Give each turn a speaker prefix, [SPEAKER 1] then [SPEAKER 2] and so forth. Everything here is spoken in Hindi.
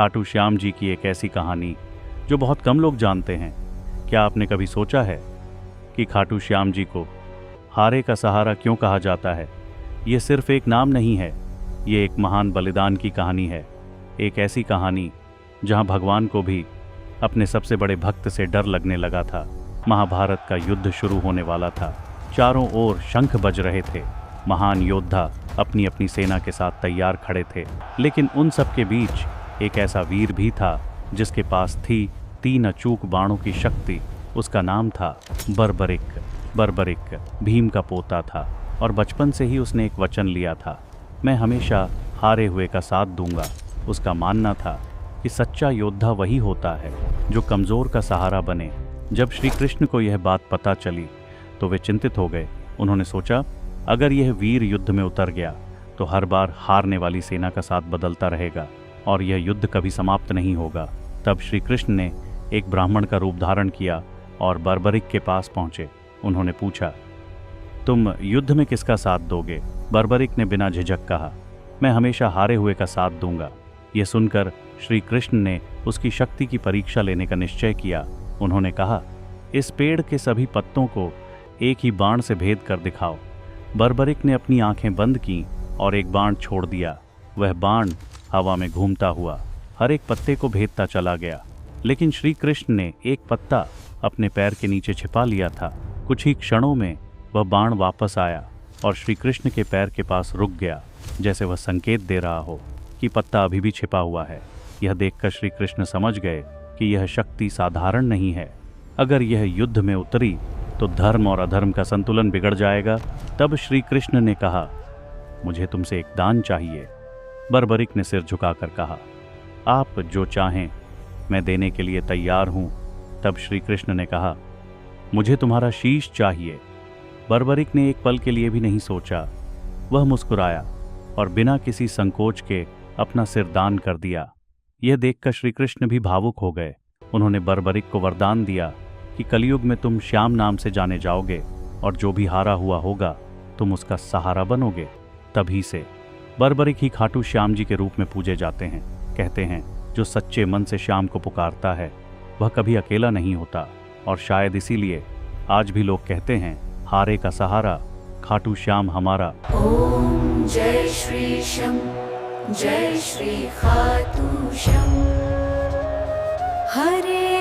[SPEAKER 1] खाटू श्याम जी की एक ऐसी कहानी जो बहुत कम लोग जानते हैं। क्या आपने कभी सोचा है कि खाटू श्याम जी को हारे का सहारा क्यों कहा जाता है? ये सिर्फ एक नाम नहीं है, ये एक महान बलिदान की कहानी है। एक ऐसी कहानी जहां भगवान को भी अपने सबसे बड़े भक्त से डर लगने लगा था। महाभारत का युद्ध शुरू होने वाला था। चारों ओर शंख बज रहे थे। महान योद्धा अपनी अपनी सेना के साथ तैयार खड़े थे। लेकिन उन सब के बीच एक ऐसा वीर भी था जिसके पास थी 3 अचूक बाणों की शक्ति। उसका नाम था बर्बरिक। बर्बरिक भीम का पोता था और बचपन से ही उसने एक वचन लिया था, मैं हमेशा हारे हुए का साथ दूंगा। उसका मानना था कि सच्चा योद्धा वही होता है जो कमज़ोर का सहारा बने। जब श्री कृष्ण को यह बात पता चली तो वे चिंतित हो गए। उन्होंने सोचा, अगर यह वीर युद्ध में उतर गया तो हर बार हारने वाली सेना का साथ बदलता रहेगा और यह युद्ध कभी समाप्त नहीं होगा। तब श्री कृष्ण ने एक ब्राह्मण का रूप धारण किया और बर्बरिक के पास पहुंचे। उन्होंने पूछा, तुम युद्ध में किसका साथ दोगे? बर्बरिक ने बिना झिझक कहा, मैं हमेशा हारे हुए का साथ दूंगा। यह सुनकर श्री कृष्ण ने उसकी शक्ति की परीक्षा लेने का निश्चय किया। उन्होंने कहा, इस पेड़ के सभी पत्तों को एक ही बाण से भेद कर दिखाओ। बर्बरिक ने अपनी आंखें बंद की और एक बाण छोड़ दिया। वह बाण हवा में घूमता हुआ हर एक पत्ते को भेदता चला गया। लेकिन श्री कृष्ण ने एक पत्ता अपने पैर के नीचे छिपा लिया था। कुछ ही क्षणों में वह बाण वापस आया और श्री कृष्ण के पैर के पास रुक गया, जैसे वह संकेत दे रहा हो कि पत्ता अभी भी छिपा हुआ है। यह देखकर श्री कृष्ण समझ गए कि यह शक्ति साधारण नहीं है। अगर यह युद्ध में उतरी तो धर्म और अधर्म का संतुलन बिगड़ जाएगा। तब श्री कृष्ण ने कहा, मुझे तुमसे एक दान चाहिए। बर्बरिक ने सिर झुकाकर कहा, आप जो चाहें मैं देने के लिए तैयार हूं। तब श्री कृष्ण ने कहा, मुझे तुम्हारा शीश चाहिए। बर्बरिक ने एक पल के लिए भी नहीं सोचा। वह मुस्कुराया और बिना किसी संकोच के अपना सिर दान कर दिया। यह देखकर श्री कृष्ण भी भावुक हो गए। उन्होंने बर्बरिक को वरदान दिया कि कलयुग में तुम श्याम नाम से जाने जाओगे और जो भी हारा हुआ होगा तुम उसका सहारा बनोगे। तभी से बर्बरिक ही खाटू श्याम जी के रूप में पूजे जाते हैं। कहते हैं, जो सच्चे मन से श्याम को पुकारता है वह कभी अकेला नहीं होता। और शायद इसीलिए आज भी लोग कहते हैं, हारे का सहारा खाटू श्याम हमारा।
[SPEAKER 2] ओम जय श्री श्याम, जय श्री खाटू श्याम।